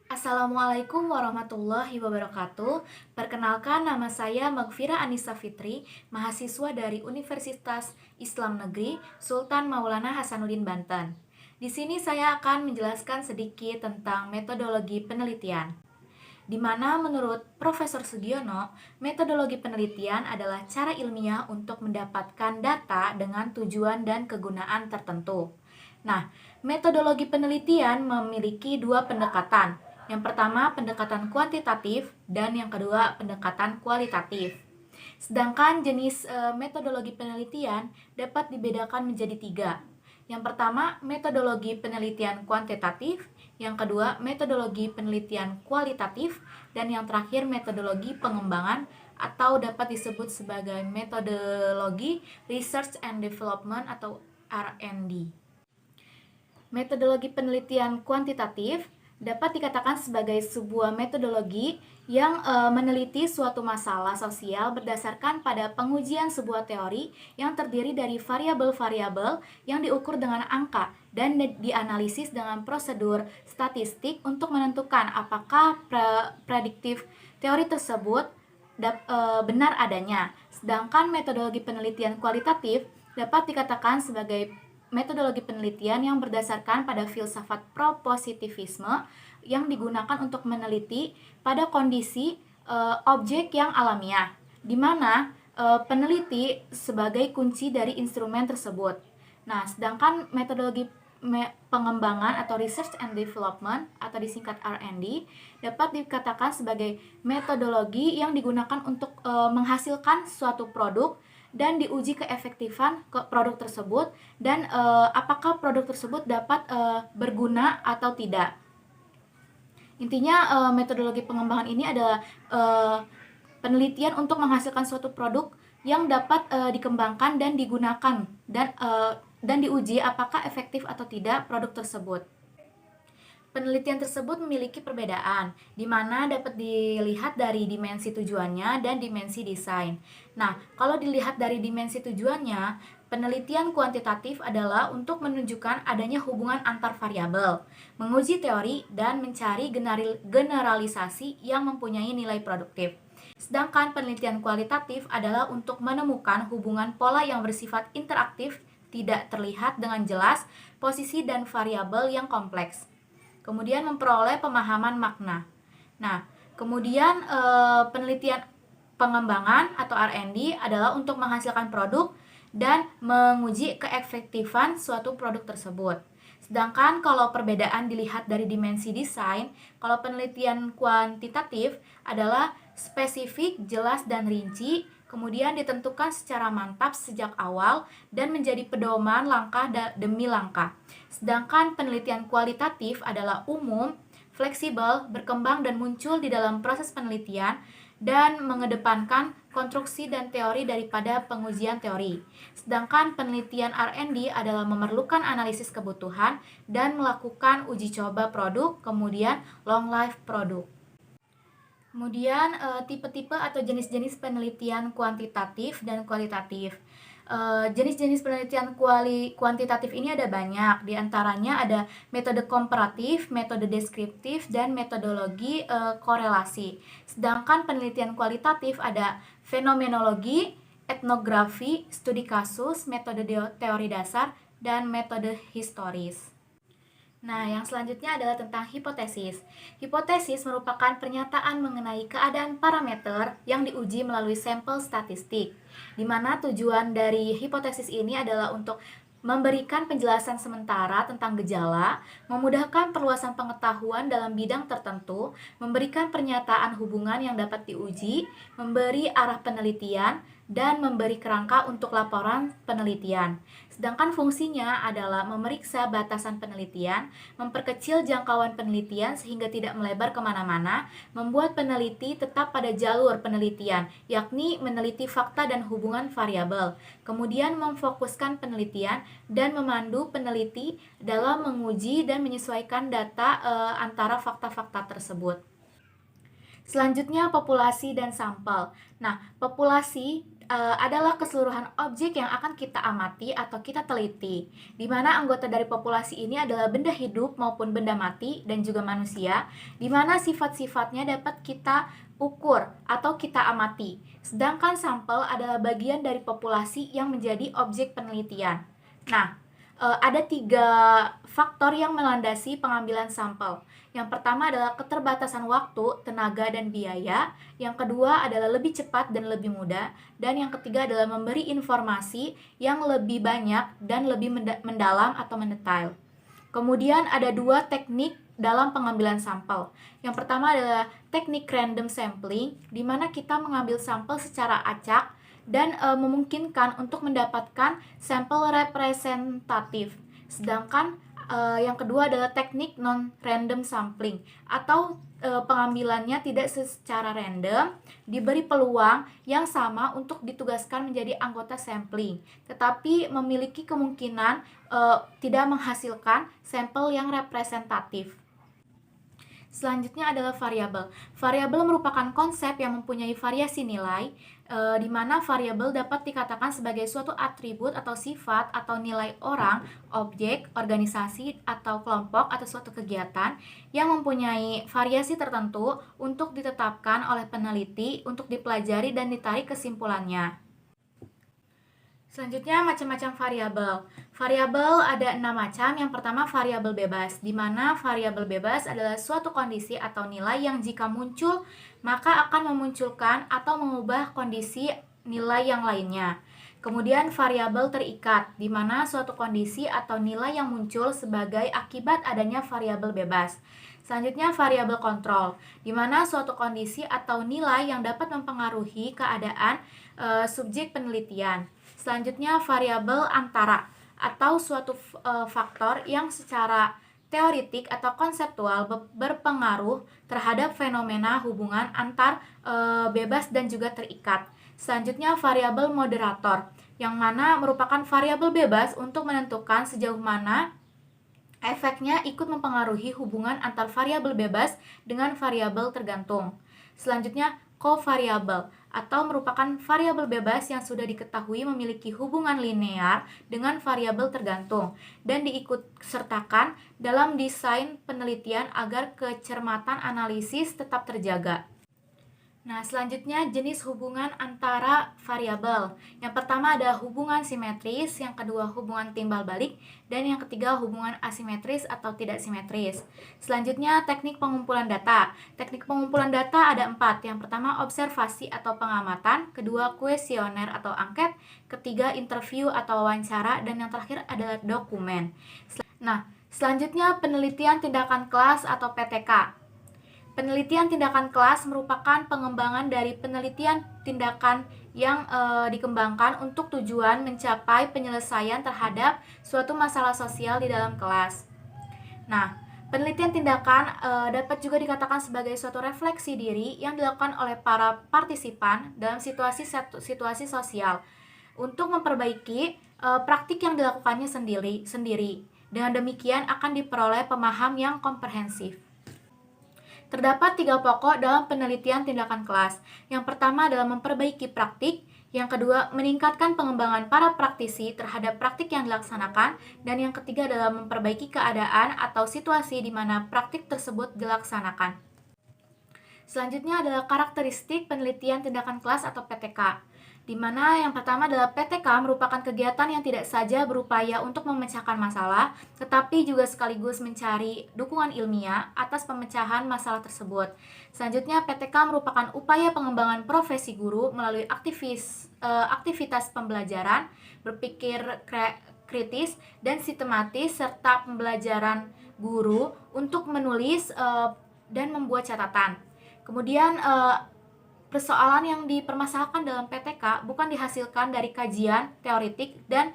Assalamualaikum warahmatullahi wabarakatuh. Perkenalkan, nama saya Magfira Anissa Fitri, mahasiswa dari Universitas Islam Negeri Sultan Maulana Hasanuddin Banten. Di sini saya akan menjelaskan sedikit tentang metodologi penelitian, di mana menurut Profesor Sugiono, metodologi penelitian adalah cara ilmiah untuk mendapatkan data dengan tujuan dan kegunaan tertentu. Nah, metodologi penelitian memiliki dua pendekatan. Yang pertama, pendekatan kuantitatif, dan yang kedua, pendekatan kualitatif. Sedangkan jenis metodologi penelitian dapat dibedakan menjadi tiga. Yang pertama, metodologi penelitian kuantitatif, yang kedua, metodologi penelitian kualitatif, dan yang terakhir, metodologi pengembangan atau dapat disebut sebagai metodologi research and development atau R&D. Metodologi penelitian kuantitatif dapat dikatakan sebagai sebuah metodologi yang meneliti suatu masalah sosial berdasarkan pada pengujian sebuah teori yang terdiri dari variabel-variabel yang diukur dengan angka dan dianalisis dengan prosedur statistik untuk menentukan apakah prediktif teori tersebut benar adanya. Sedangkan metodologi penelitian kualitatif dapat dikatakan sebagai metodologi penelitian yang berdasarkan pada filsafat propositivisme yang digunakan untuk meneliti pada kondisi objek yang alamiah, di mana peneliti sebagai kunci dari instrumen tersebut. Nah, sedangkan metodologi pengembangan atau research and development atau disingkat R&D dapat dikatakan sebagai metodologi yang digunakan untuk menghasilkan suatu produk dan diuji keefektifan ke produk tersebut dan apakah produk tersebut dapat berguna atau tidak. Intinya metodologi pengembangan ini adalah penelitian untuk menghasilkan suatu produk yang dapat dikembangkan dan digunakan dan diuji apakah efektif atau tidak produk tersebut. Penelitian tersebut memiliki perbedaan, di mana dapat dilihat dari dimensi tujuannya dan dimensi desain. Nah, kalau dilihat dari dimensi tujuannya, penelitian kuantitatif adalah untuk menunjukkan adanya hubungan antar variabel, menguji teori, dan mencari generalisasi yang mempunyai nilai produktif. Sedangkan penelitian kualitatif adalah untuk menemukan hubungan pola yang bersifat interaktif, tidak terlihat dengan jelas, posisi dan variabel yang kompleks. Kemudian memperoleh pemahaman makna. Nah, kemudian penelitian pengembangan atau R&D adalah untuk menghasilkan produk dan menguji keefektifan suatu produk tersebut. Sedangkan kalau perbedaan dilihat dari dimensi desain, kalau penelitian kuantitatif adalah spesifik, jelas, dan rinci, kemudian ditentukan secara mantap sejak awal dan menjadi pedoman langkah demi langkah. Sedangkan penelitian kualitatif adalah umum, fleksibel, berkembang dan muncul di dalam proses penelitian dan mengedepankan konstruksi dan teori daripada pengujian teori. Sedangkan penelitian R&D adalah memerlukan analisis kebutuhan dan melakukan uji coba produk, kemudian long life produk. Kemudian tipe-tipe atau jenis-jenis penelitian kuantitatif dan kualitatif. Jenis-jenis penelitian kuantitatif ini ada banyak. Di antaranya ada metode komparatif, metode deskriptif, dan metodologi korelasi. Sedangkan penelitian kualitatif ada fenomenologi, etnografi, studi kasus, metode teori dasar, dan metode historis. Nah, yang selanjutnya adalah tentang hipotesis. Hipotesis merupakan pernyataan mengenai keadaan parameter yang diuji melalui sampel statistik, di mana tujuan dari hipotesis ini adalah untuk memberikan penjelasan sementara tentang gejala, memudahkan perluasan pengetahuan dalam bidang tertentu, memberikan pernyataan hubungan yang dapat diuji, memberi arah penelitian, dan memberi kerangka untuk laporan penelitian. Sedangkan fungsinya adalah memeriksa batasan penelitian, memperkecil jangkauan penelitian sehingga tidak melebar kemana-mana, membuat peneliti tetap pada jalur penelitian, yakni meneliti fakta dan hubungan variabel, kemudian memfokuskan penelitian dan memandu peneliti dalam menguji dan menyesuaikan data antara fakta-fakta tersebut. Selanjutnya populasi dan sampel. Nah, populasi adalah keseluruhan objek yang akan kita amati atau kita teliti, di mana anggota dari populasi ini adalah benda hidup maupun benda mati dan juga manusia, di mana sifat-sifatnya dapat kita ukur atau kita amati. Sedangkan sampel adalah bagian dari populasi yang menjadi objek penelitian. Nah, ada 3 faktor yang melandasi pengambilan sampel. Yang pertama adalah keterbatasan waktu, tenaga, dan biaya. Yang kedua adalah lebih cepat dan lebih mudah. Dan yang ketiga adalah memberi informasi yang lebih banyak dan lebih mendalam atau mendetail. Kemudian ada 2 teknik dalam pengambilan sampel. Yang pertama adalah teknik random sampling, di mana kita mengambil sampel secara acak dan memungkinkan untuk mendapatkan sampel representatif. Sedangkan yang kedua adalah teknik non-random sampling atau pengambilannya tidak secara random, diberi peluang yang sama untuk ditugaskan menjadi anggota sampling, tetapi memiliki kemungkinan tidak menghasilkan sampel yang representatif. Selanjutnya adalah variabel. Variabel merupakan konsep yang mempunyai variasi nilai, di mana variabel dapat dikatakan sebagai suatu atribut atau sifat atau nilai orang, objek, organisasi, atau kelompok atau suatu kegiatan yang mempunyai variasi tertentu untuk ditetapkan oleh peneliti untuk dipelajari dan ditarik kesimpulannya. Selanjutnya macam-macam variabel. Variabel ada 6 macam. Yang pertama variabel bebas, di mana variabel bebas adalah suatu kondisi atau nilai yang jika muncul maka akan memunculkan atau mengubah kondisi nilai yang lainnya. Kemudian variabel terikat, di mana suatu kondisi atau nilai yang muncul sebagai akibat adanya variabel bebas. Selanjutnya variabel kontrol, di mana suatu kondisi atau nilai yang dapat mempengaruhi keadaan subjek penelitian. Selanjutnya variabel antara atau suatu faktor yang secara teoritik atau konseptual berpengaruh terhadap fenomena hubungan antar bebas dan juga terikat. Selanjutnya variabel moderator, yang mana merupakan variabel bebas untuk menentukan sejauh mana efeknya ikut mempengaruhi hubungan antar variabel bebas dengan variabel tergantung. Selanjutnya kovariabel atau merupakan variabel bebas yang sudah diketahui memiliki hubungan linear dengan variabel tergantung dan diikutsertakan dalam desain penelitian agar kecermatan analisis tetap terjaga. Nah, selanjutnya jenis hubungan antara variabel. Yang pertama ada hubungan simetris, yang kedua hubungan timbal balik, dan yang ketiga hubungan asimetris atau tidak simetris. Selanjutnya teknik pengumpulan data. Teknik pengumpulan data ada 4. Yang pertama observasi atau pengamatan, kedua kuesioner atau angket, ketiga interview atau wawancara, dan yang terakhir adalah dokumen. Nah, selanjutnya penelitian tindakan kelas atau PTK. Penelitian tindakan kelas merupakan pengembangan dari penelitian tindakan yang dikembangkan untuk tujuan mencapai penyelesaian terhadap suatu masalah sosial di dalam kelas. Nah, penelitian tindakan dapat juga dikatakan sebagai suatu refleksi diri yang dilakukan oleh para partisipan dalam situasi sosial untuk memperbaiki praktik yang dilakukannya sendiri. Dengan demikian akan diperoleh pemahaman yang komprehensif. Terdapat 3 pokok dalam penelitian tindakan kelas. Yang pertama adalah memperbaiki praktik, yang kedua meningkatkan pengembangan para praktisi terhadap praktik yang dilaksanakan, dan yang ketiga adalah memperbaiki keadaan atau situasi di mana praktik tersebut dilaksanakan. Selanjutnya adalah karakteristik penelitian tindakan kelas atau PTK, di mana yang pertama adalah PTK merupakan kegiatan yang tidak saja berupaya untuk memecahkan masalah, tetapi juga sekaligus mencari dukungan ilmiah atas pemecahan masalah tersebut. Selanjutnya, PTK merupakan upaya pengembangan profesi guru melalui aktivitas pembelajaran, berpikir kritis dan sistematis, serta pembelajaran guru untuk menulis dan membuat catatan. Kemudian persoalan yang dipermasalahkan dalam PTK bukan dihasilkan dari kajian teoritik dan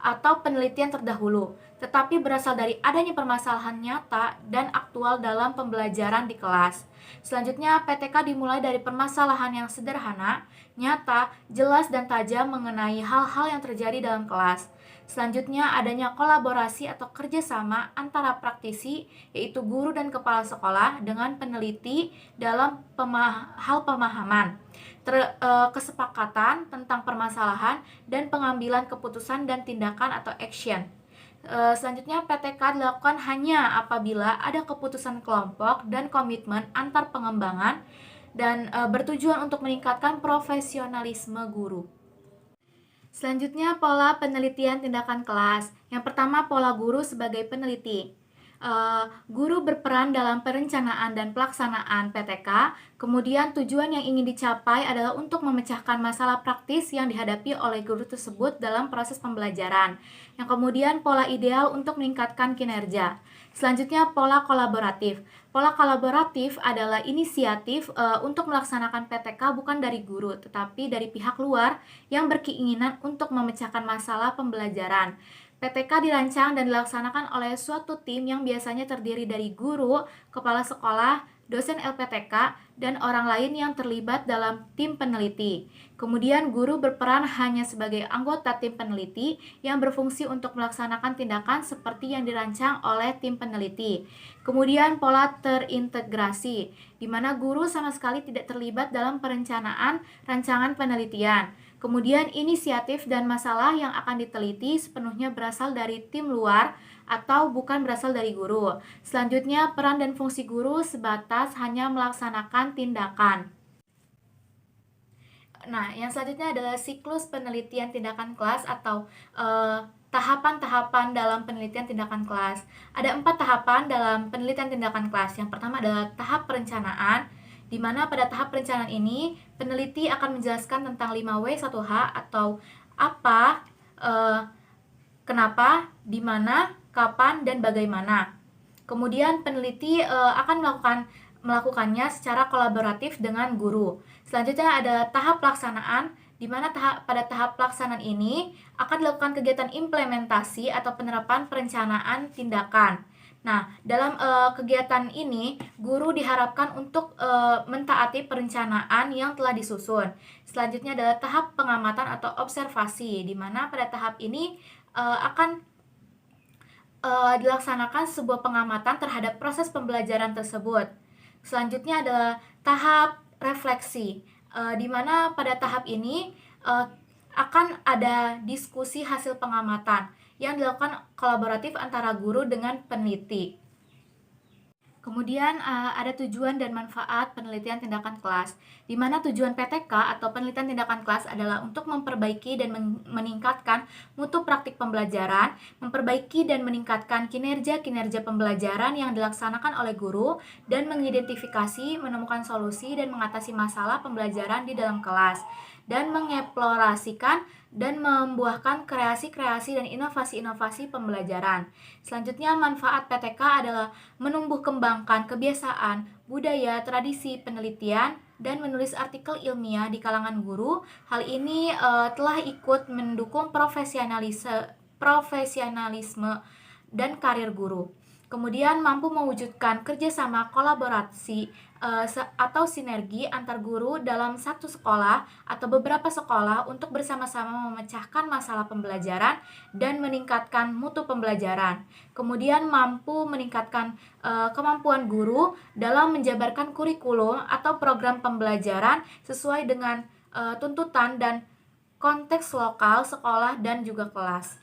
atau penelitian terdahulu, tetapi berasal dari adanya permasalahan nyata dan aktual dalam pembelajaran di kelas. Selanjutnya, PTK dimulai dari permasalahan yang sederhana, nyata, jelas, dan tajam mengenai hal-hal yang terjadi dalam kelas. Selanjutnya, adanya kolaborasi atau kerjasama antara praktisi, yaitu guru dan kepala sekolah, dengan peneliti dalam hal pemahaman, kesepakatan tentang permasalahan, dan pengambilan keputusan dan tindakan atau action. Selanjutnya, PTK dilakukan hanya apabila ada keputusan kelompok dan komitmen antar pengembangan dan bertujuan untuk meningkatkan profesionalisme guru. Selanjutnya, pola penelitian tindakan kelas. Yang pertama, pola guru sebagai peneliti. Guru berperan dalam perencanaan dan pelaksanaan PTK. Kemudian tujuan yang ingin dicapai adalah untuk memecahkan masalah praktis yang dihadapi oleh guru tersebut dalam proses pembelajaran. Yang kemudian pola ideal untuk meningkatkan kinerja. Selanjutnya, pola kolaboratif. Pola kolaboratif adalah inisiatif untuk melaksanakan PTK bukan dari guru, tetapi dari pihak luar yang berkeinginan untuk memecahkan masalah pembelajaran. PTK dirancang dan dilaksanakan oleh suatu tim yang biasanya terdiri dari guru, kepala sekolah, dosen LPTK, dan orang lain yang terlibat dalam tim peneliti. Kemudian guru berperan hanya sebagai anggota tim peneliti yang berfungsi untuk melaksanakan tindakan seperti yang dirancang oleh tim peneliti. Kemudian pola terintegrasi, di mana guru sama sekali tidak terlibat dalam perencanaan rancangan penelitian. Kemudian inisiatif dan masalah yang akan diteliti sepenuhnya berasal dari tim luar atau bukan berasal dari guru. Selanjutnya, peran dan fungsi guru sebatas hanya melaksanakan tindakan. Nah, yang selanjutnya adalah siklus penelitian tindakan kelas atau tahapan-tahapan dalam penelitian tindakan kelas. Ada 4 tahapan dalam penelitian tindakan kelas. Yang pertama adalah tahap perencanaan, di mana pada tahap perencanaan ini peneliti akan menjelaskan tentang 5W1H atau apa, kenapa, di mana, kapan, dan bagaimana. Kemudian peneliti akan melakukannya secara kolaboratif dengan guru. Selanjutnya ada tahap pelaksanaan, di mana pada tahap pelaksanaan ini akan dilakukan kegiatan implementasi atau penerapan perencanaan tindakan. Nah, dalam kegiatan ini, guru diharapkan untuk mentaati perencanaan yang telah disusun. Selanjutnya adalah tahap pengamatan atau observasi, di mana pada tahap ini akan dilaksanakan sebuah pengamatan terhadap proses pembelajaran tersebut. Selanjutnya adalah tahap refleksi, di mana pada tahap ini akan ada diskusi hasil pengamatan yang dilakukan kolaboratif antara guru dengan peneliti. Kemudian ada tujuan dan manfaat penelitian tindakan kelas, di mana tujuan PTK atau penelitian tindakan kelas adalah untuk memperbaiki dan meningkatkan mutu praktik pembelajaran, memperbaiki dan meningkatkan kinerja-kinerja pembelajaran yang dilaksanakan oleh guru, dan mengidentifikasi, menemukan solusi, dan mengatasi masalah pembelajaran di dalam kelas, dan mengeksplorasikan dan membuahkan kreasi-kreasi dan inovasi-inovasi pembelajaran. Selanjutnya, manfaat PTK adalah menumbuh kembangkan kebiasaan, budaya, tradisi penelitian, dan menulis artikel ilmiah di kalangan guru. Hal ini telah ikut mendukung profesionalisme dan karir guru. Kemudian mampu mewujudkan kerjasama kolaborasi atau sinergi antar guru dalam satu sekolah atau beberapa sekolah untuk bersama-sama memecahkan masalah pembelajaran dan meningkatkan mutu pembelajaran. Kemudian mampu meningkatkan kemampuan guru dalam menjabarkan kurikulum atau program pembelajaran sesuai dengan tuntutan dan konteks lokal, sekolah, dan juga kelas.